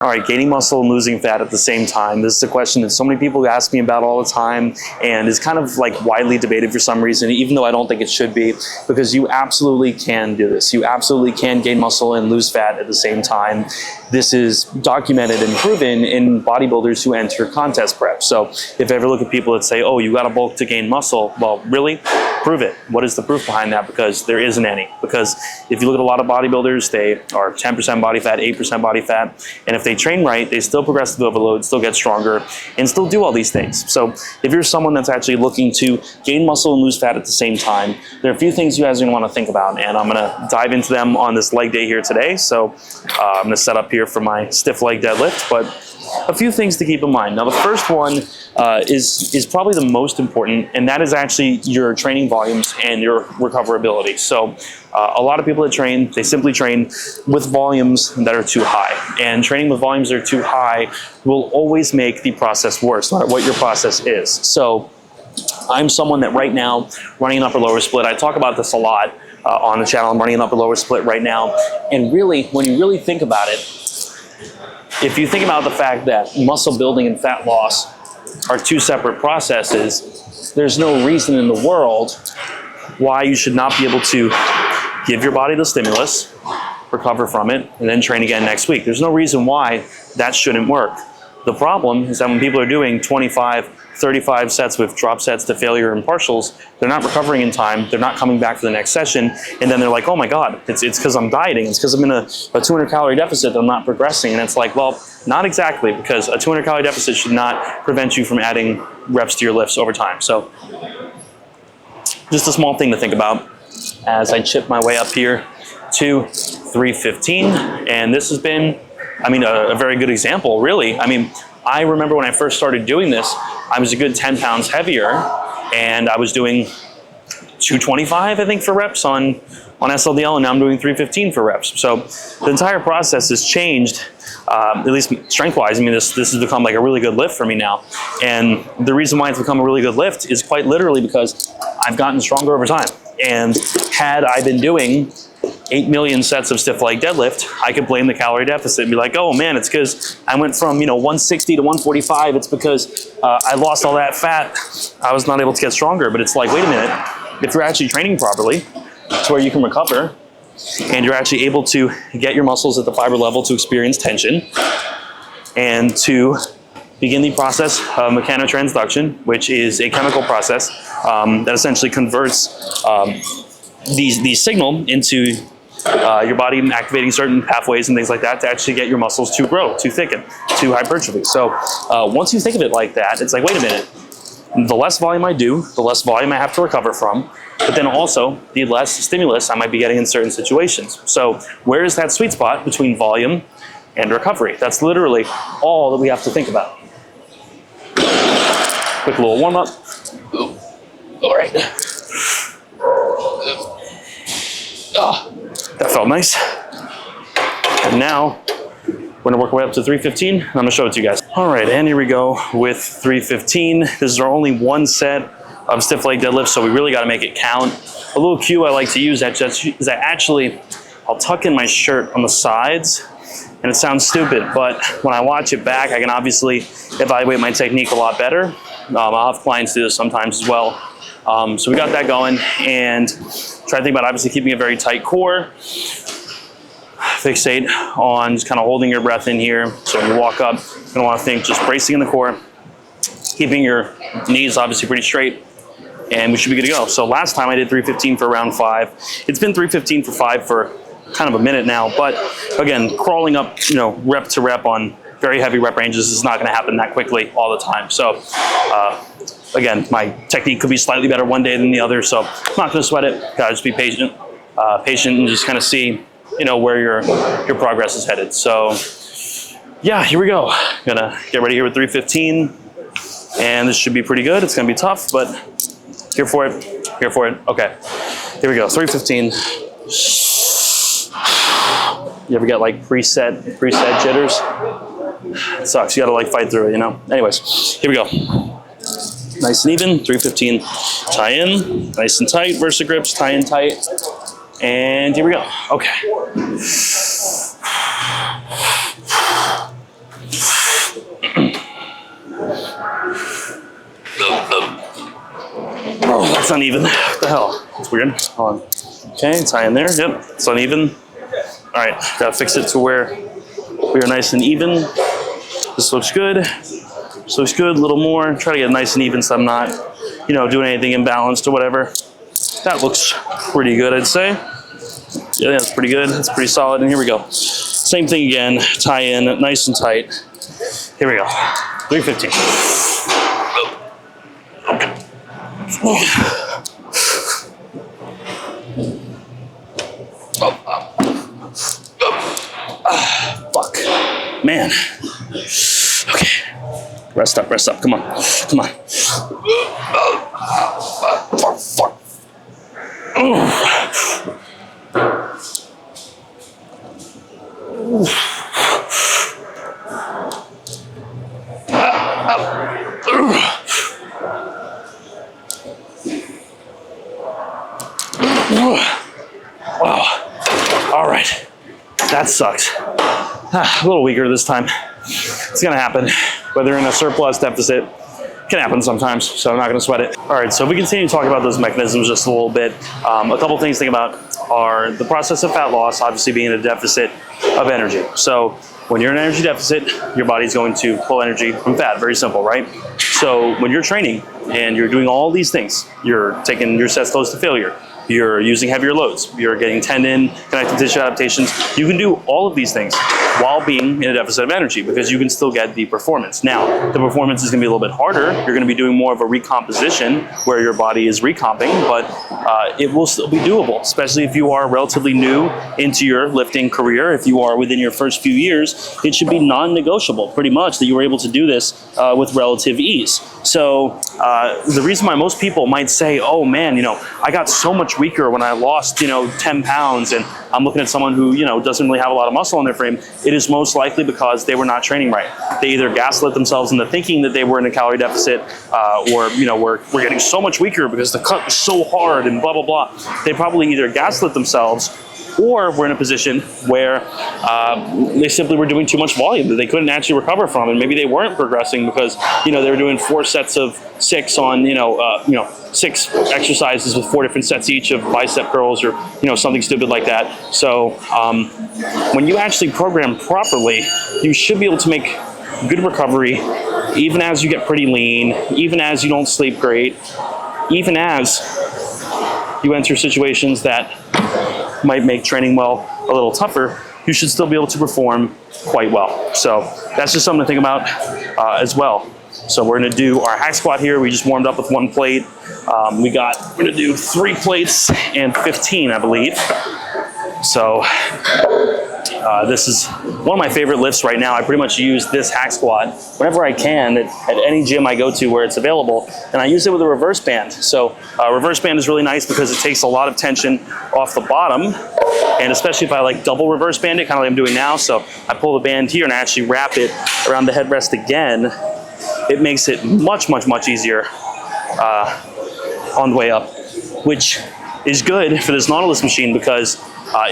All right, gaining muscle and losing fat at the same time. This is a question that so many people ask me about all the time and is kind of like widely debated for some reason, even though I don't think it should be, because you absolutely can do this. You absolutely can gain muscle and lose fat at the same time. This is documented and proven in bodybuilders who enter contest prep. So if you ever look at people that say, oh, you got to bulk to gain muscle, well, really? Prove it. What is the proof behind that? Because there isn't any. Because if you look at a lot of bodybuilders, they are 10% body fat, 8% body fat, and if they train right, they still progressively overload, still get stronger, and still do all these things. So if you're someone that's actually looking to gain muscle and lose fat at the same time, there are a few things you guys are going to want to think about, and I'm going to dive into them on this leg day here today. So I'm going to set up here for my stiff leg deadlift, but a few things to keep in mind. Now, the first one is probably the most important, and that is actually your training volumes and your recoverability. So a lot of people that train, they simply train with volumes that are too high, and training with volumes that are too high will always make the process worse, no matter what your process is. So I'm someone that right now, running an upper lower split, I talk about this a lot on the channel. I'm running an upper lower split right now, and really, when you really think about it, if you think about the fact that muscle building and fat loss are two separate processes, there's no reason in the world why you should not be able to give your body the stimulus, recover from it, and then train again next week. There's no reason why that shouldn't work. The problem is that when people are doing 25, 35 sets with drop sets to failure and partials, they're not recovering in time, they're not coming back for the next session, and then they're like, oh my God, it's because I'm dieting, it's because I'm in a 200 calorie deficit that I'm not progressing. And it's like, well, not exactly, because a 200 calorie deficit should not prevent you from adding reps to your lifts over time. So just a small thing to think about as I chip my way up here to 315. And this has been, a very good example, really. I remember when I first started doing this, I was a good 10 pounds heavier, and I was doing 225, I think, for reps on SLDL, and now I'm doing 315 for reps. So the entire process has changed, at least strength-wise. This has become like a really good lift for me now. And the reason why it's become a really good lift is quite literally because I've gotten stronger over time. And had I been doing 8 million sets of stiff leg deadlift, I could blame the calorie deficit and be like, oh man, it's because I went from 160 to 145. It's because I lost all that fat. I was not able to get stronger. But it's like, wait a minute, if you're actually training properly to where you can recover and you're actually able to get your muscles at the fiber level to experience tension and to begin the process of mechanotransduction, which is a chemical process that essentially converts the signal into your body activating certain pathways and things like that to actually get your muscles to grow, to thicken, to hypertrophy. So once you think of it like that, it's like, wait a minute, the less volume I do, the less volume I have to recover from, but then also the less stimulus I might be getting in certain situations. So where is that sweet spot between volume and recovery? That's literally all that we have to think about. Quick little warm up. All right. Oh, that felt nice. And now we're gonna work our way up to 315. I'm gonna show it to you guys. All right, and here we go with 315. This is our only one set of stiff leg deadlifts, so we really gotta make it count. A little cue I like to use is I'll tuck in my shirt on the sides, and it sounds stupid, but when I watch it back, I can obviously evaluate my technique a lot better. I'll have clients do this sometimes as well. So we got that going, and try to think about obviously keeping a very tight core. Fixate on just kind of holding your breath in here. So when you walk up, you're gonna wanna think just bracing in the core, keeping your knees obviously pretty straight, and we should be good to go. So last time I did 315 for round 5. It's been 315 for 5 for kind of a minute now, but again, crawling up, rep to rep on very heavy rep ranges is not gonna happen that quickly all the time. So again, my technique could be slightly better one day than the other, so I'm not gonna sweat it. Gotta just be patient and just kind of see, where your progress is headed. So yeah, here we go. Gonna get ready here with 315, and this should be pretty good. It's gonna be tough, but here for it. Okay, here we go, 315. You ever get like preset jitters? It sucks, you gotta fight through it, Anyways, here we go. Nice and even, 315. Tie in, nice and tight, Versa grips, tie in tight. And here we go, okay. It's uneven. What the hell? It's weird. Hold on. Okay, tie in there. Yep, it's uneven. All right, gotta fix it to where we are nice and even. This looks good. This looks good. A little more. Try to get nice and even so I'm not, you know, doing anything imbalanced or whatever. That looks pretty good, I'd say. Yeah, that's pretty good. That's pretty solid. And here we go. Same thing again. Tie in nice and tight. Here we go. 315. Fuck. Man. Okay. Rest up, rest up. Come on. Come on. Fuck, fuck. Wow. All right. That sucked. A little weaker this time. It's gonna happen. Whether in a surplus deficit, can happen sometimes, so I'm not gonna sweat it. All right, so if we continue to talk about those mechanisms just a little bit, a couple things to think about are the process of fat loss, obviously being a deficit of energy. So when you're in an energy deficit, your body's going to pull energy from fat, very simple, right? So when you're training and you're doing all these things, you're taking your sets close to failure, you're using heavier loads, you're getting tendon, connective tissue adaptations. You can do all of these things while being in a deficit of energy because you can still get the performance. Now, the performance is gonna be a little bit harder. You're gonna be doing more of a recomposition where your body is recomping, but it will still be doable, especially if you are relatively new into your lifting career. If you are within your first few years, it should be non-negotiable pretty much that you were able to do this with relative ease. So the reason why most people might say, oh man, you know, I got so much weaker when I lost, 10 pounds and I'm looking at someone who, doesn't really have a lot of muscle in their frame, it is most likely because they were not training right. They either gaslit themselves into thinking that they were in a calorie deficit or, we're getting so much weaker because the cut was so hard and blah, blah, blah. They probably either gaslit themselves or we're in a position where they simply were doing too much volume that they couldn't actually recover from, and maybe they weren't progressing because they were doing 4 sets of 6 on 6 exercises with 4 different sets each of bicep curls or something stupid like that. So when you actually program properly, you should be able to make good recovery even as you get pretty lean, even as you don't sleep great, even as you enter situations that might make training well a little tougher. You should still be able to perform quite well. So that's just something to think about as well. So we're gonna do our hack squat here. We just warmed up with 1 plate. We're gonna do 3 plates and 15, I believe. So this is one of my favorite lifts right now. I pretty much use this hack squat whenever I can at any gym I go to where it's available, and I use it with a reverse band. So reverse band is really nice because it takes a lot of tension off the bottom, and especially if I like double reverse band it, kind of like I'm doing now. So I pull the band here and I actually wrap it around the headrest again. It makes it much, much, much easier on the way up, which is good for this Nautilus machine because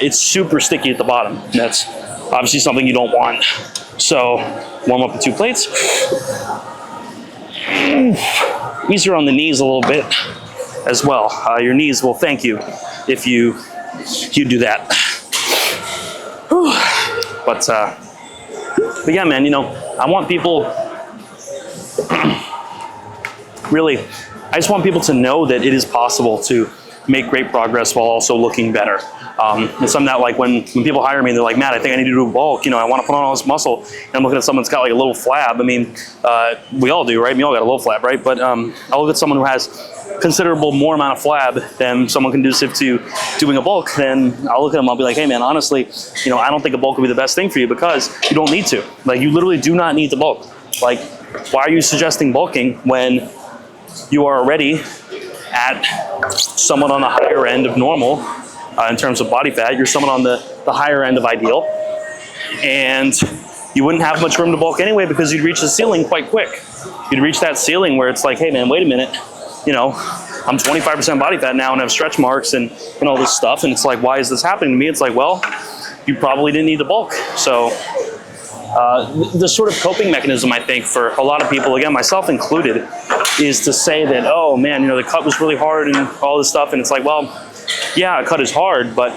it's super sticky at the bottom. And that's obviously something you don't want. So warm up the 2 plates. Easier on the knees a little bit as well. Your knees will thank you if you do that. But yeah, man, I want people really, I just want people to know that it is possible to make great progress while also looking better. It's something that, like, when people hire me, they're like, Matt, I think I need to do bulk. I want to put on all this muscle. And I'm looking at someone that's got like a little flab. I mean, we all do, right? We all got a little flab, right? But I'll look at someone who has considerable more amount of flab than someone conducive to doing a bulk. Then I'll look at them, I'll be like, hey man, honestly, I don't think a bulk would be the best thing for you because you don't need to. Like, you literally do not need to bulk. Like, why are you suggesting bulking when you are already at somewhat on the higher end of normal in terms of body fat? You're somewhat on the higher end of ideal, and you wouldn't have much room to bulk anyway because you'd reach the ceiling quite quick. You'd reach that ceiling where it's like, hey man, wait a minute, I'm 25% body fat now and have stretch marks and all this stuff, and it's like, why is this happening to me? It's like, well, you probably didn't need to bulk. So The sort of coping mechanism, I think, for a lot of people, again, myself included, is to say that, oh man, you know, the cut was really hard and all this stuff. And it's like, well, yeah, a cut is hard, but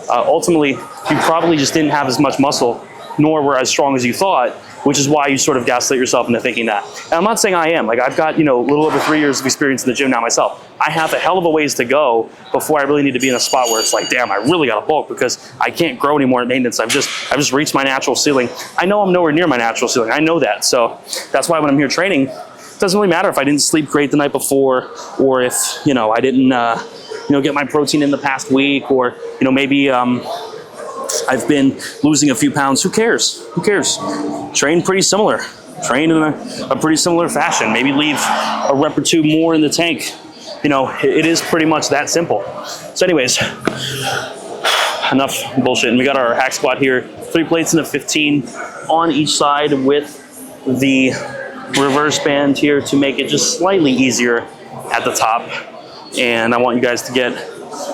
ultimately you probably just didn't have as much muscle, nor were as strong as you thought, which is why you sort of gaslight yourself into thinking that. And I'm not saying I am. Like, I've got, you know, a little over 3 years of experience in the gym now myself. I have a hell of a ways to go before I really need to be in a spot where it's like, damn, I really got to bulk because I can't grow anymore at maintenance. I've just reached my natural ceiling. I know I'm nowhere near my natural ceiling. I know that. So that's why when I'm here training, it doesn't really matter if I didn't sleep great the night before, or if, you know, I didn't, you know, get my protein in the past week, or, you know, maybe, I've been losing a few pounds. Who cares? Who cares? Train pretty similar. Train in a pretty similar fashion. Maybe leave a rep or two more in the tank. You know, it is pretty much that simple. So anyways, enough bullshit. And we got our hack squat here. 3 plates and a 15 on each side with the reverse band here to make it just slightly easier at the top. And I want you guys to get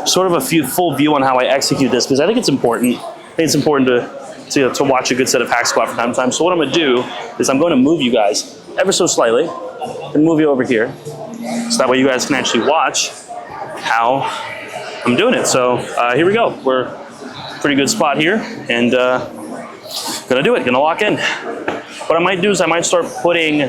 sort of a full view on how I execute this, because I think it's important. I think it's important to watch a good set of hack squat from time to time. So what I'm going to do is I'm going to move you guys ever so slightly and move you over here, so that way you guys can actually watch how I'm doing it. So here we go. We're pretty good spot here, and gonna do it. Gonna lock in. What I might do is I might start putting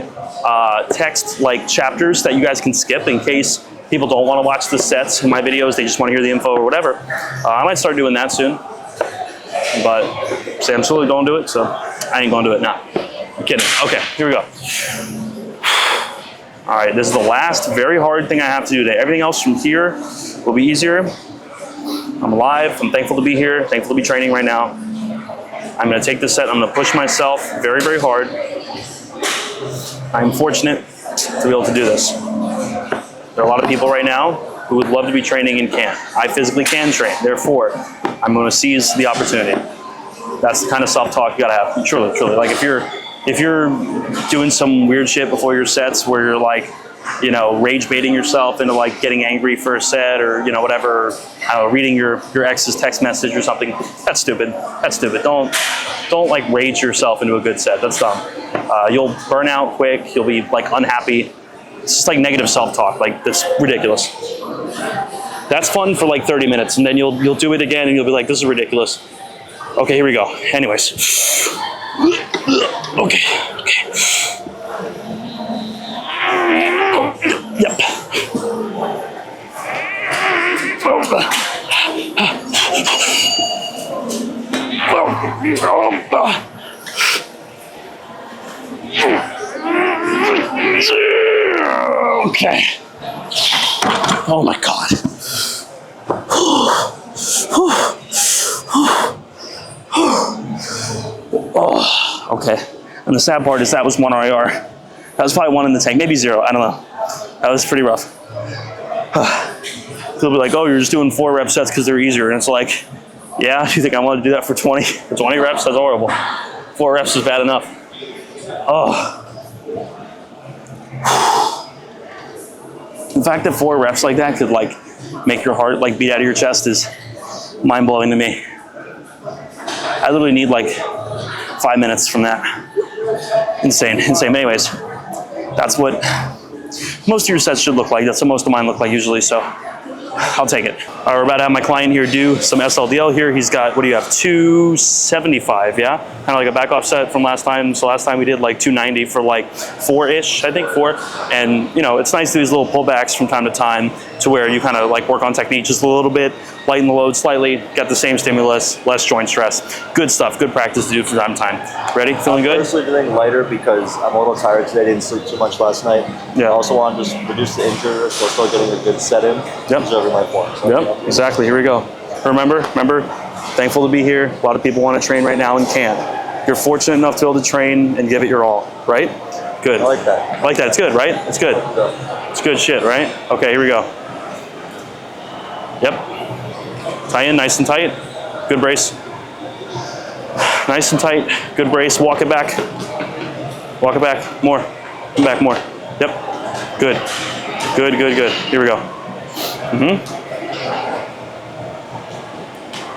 text like chapters that you guys can skip in case people don't want to watch the sets in my videos, they just want to hear the info or whatever. I might start doing that soon. But Sam slowly don't do it, so I ain't gonna do it now. I'm kidding. Okay, here we go. All right, this is the last very hard thing I have to do today. Everything else from here will be easier. I'm alive, I'm thankful to be here, thankful to be training right now. I'm gonna take this set, I'm gonna push myself very, very hard. I'm fortunate to be able to do this. There are a lot of people right now who would love to be training and can't. I physically can train, therefore, I'm going to seize the opportunity. That's the kind of self-talk you gotta have, truly, truly. Like if you're doing some weird shit before your sets where you're like, you know, rage baiting yourself into like getting angry for a set, or, you know, whatever, I don't know, reading your ex's text message or something, that's stupid. That's stupid. Don't like rage yourself into a good set. That's dumb. You'll burn out quick. You'll be like unhappy. It's just like negative self-talk. Like, that's ridiculous. That's fun for like 30 minutes, and then you'll do it again and you'll be like, this is ridiculous. Okay, here we go. Anyways. Okay. Yep. Okay. Oh my God. Oh, okay. And the sad part is that was 1 RIR. That was probably 1 in the tank, maybe 0. I don't know. That was pretty rough. They'll be like, oh, you're just doing 4 rep sets because they're easier. And it's like, yeah, you think I want to do that for 20? For 20 reps? That's horrible. 4 reps is bad enough. Oh. The fact that 4 reps like that could like make your heart like beat out of your chest is mind-blowing to me. I literally need like 5 minutes from that. Insane. But anyways, that's what most of your sets should look like. That's what most of mine look like usually, so I'll take it. All right, we're about to have my client here do some SLDL here. He's got, what do you have, 275, yeah? Kind of like a back off set from last time. So last time we did like 290 for like 4-ish, I think, 4. And, you know, it's nice to do these little pullbacks from time to time to where you kind of like work on technique just a little bit, lighten the load slightly, get the same stimulus, less joint stress. Good stuff, good practice to do from time to time. Ready? Feeling good? I'm personally doing lighter because I'm a little tired today. I didn't sleep too much last night. Yeah. I also want to just reduce the injury, so still getting a good set in. Yep. Preserving my form. So yep, exactly. Here we go. Remember, thankful to be here. A lot of people want to train right now and can't. You're fortunate enough to be able to train and give it your all, right? Good. I like that. I like that. It's good, right? It's good. It's good shit, right? Okay, here we go. Yep. Tie in nice and tight. Good brace. Nice and tight. Good brace. Walk it back. Walk it back. More. Come back more. Yep. Good. Good. Here we go.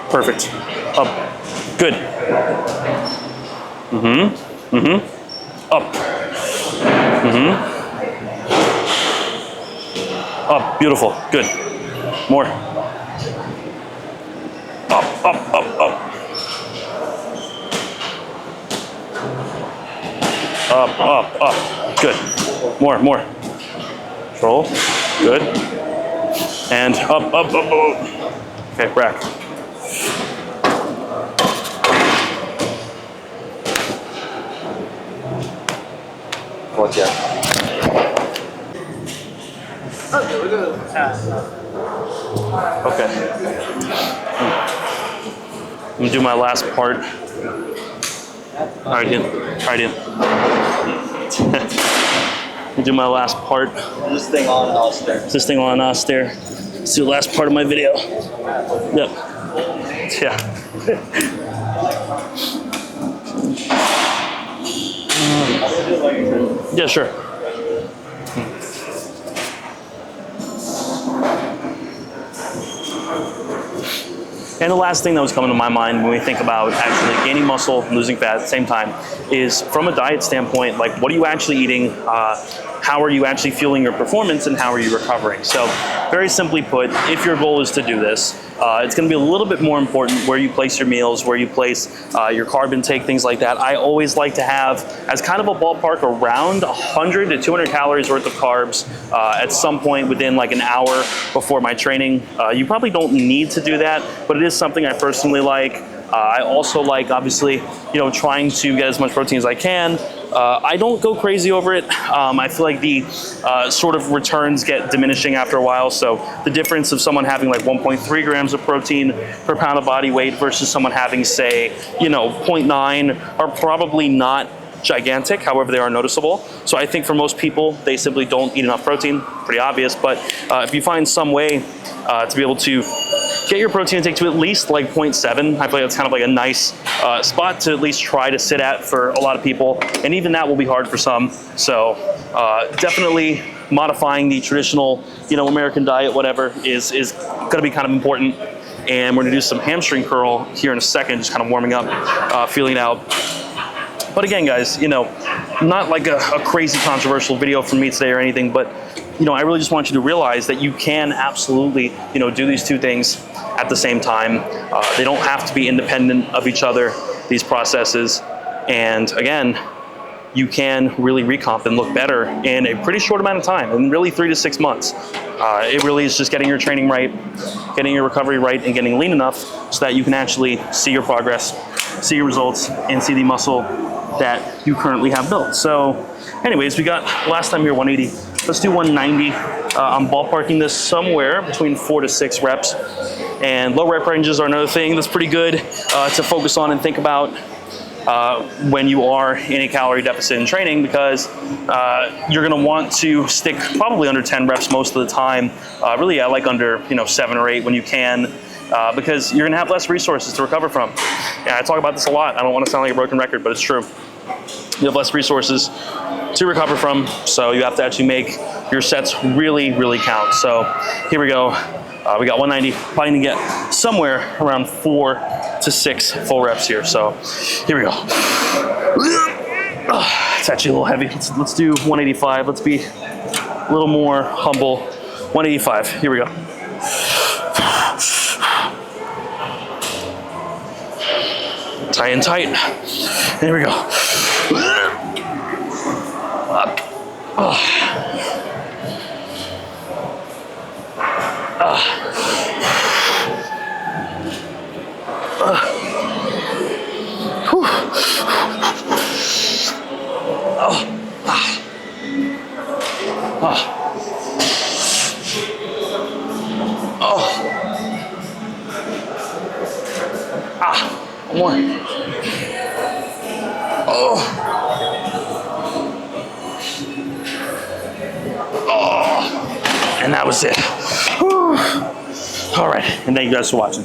Perfect. Up. Good. Mm-hmm. Mm-hmm. Up. Mm-hmm. Up. Beautiful. Good. More. Up, up, up, up. Up, up, up. Good. More, more. Control. Good. And up, up, up, up. Okay, back. What's that? Okay. I'm gonna do my last part. All right, in. All right, in. Do my last part. Is this thing on us there? Is this thing on us there? Let's do the last part of my video. Yep. Yeah. Yeah, sure. And the last thing that was coming to my mind when we think about actually gaining muscle, losing fat at the same time is from a diet standpoint, like what are you actually eating? How are you actually fueling your performance and how are you recovering? So very simply put, if your goal is to do this, it's gonna be a little bit more important where you place your meals, where you place your carb intake, things like that. I always like to have as kind of a ballpark around 100 to 200 calories worth of carbs at some point within like an hour before my training. You probably don't need to do that, but it is something I personally like. I also like, obviously, trying to get as much protein as I can. I don't go crazy over it. I feel like the sort of returns get diminishing after a while. So the difference of someone having like 1.3 grams of protein per pound of body weight versus someone having, say, 0.9 are probably not gigantic, however they are noticeable. So I think for most people, they simply don't eat enough protein, pretty obvious, but if you find some way to be able to get your protein intake to at least like 0.7, I feel like it's kind of like a nice spot to at least try to sit at for a lot of people, and even that will be hard for some. So definitely modifying the traditional, American diet, whatever, is gonna be kind of important. And we're gonna do some hamstring curl here in a second, just kind of warming up, feeling out. But again, guys, not like a crazy controversial video from me today or anything, but I really just want you to realize that you can absolutely, do these two things at the same time. They don't have to be independent of each other, these processes. And again, you can really recomp and look better in a pretty short amount of time, in really 3 to 6 months. It really is just getting your training right, getting your recovery right, and getting lean enough so that you can actually see your progress, see your results, and see the muscle that you currently have built. So anyways, we got last time here 180. Let's do 190. I'm ballparking this somewhere between 4 to 6 reps. And low rep ranges are another thing that's pretty good to focus on and think about when you are in a calorie deficit in training, because you're gonna want to stick probably under 10 reps most of the time. Really, I like under 7 or 8 when you can, because you're gonna have less resources to recover from. Yeah, I talk about this a lot. I don't want to sound like a broken record, but it's true. You have less resources to recover from, so you have to actually make your sets really, really count. So here we go. We got 190, probably gonna get somewhere around 4 to 6 full reps here. So here we go. It's actually a little heavy. Let's do 185. Let's be a little more humble. 185, here we go. Tight and tight. There we go. Up. One more. And that was it. Whew. All right, and thank you guys for watching.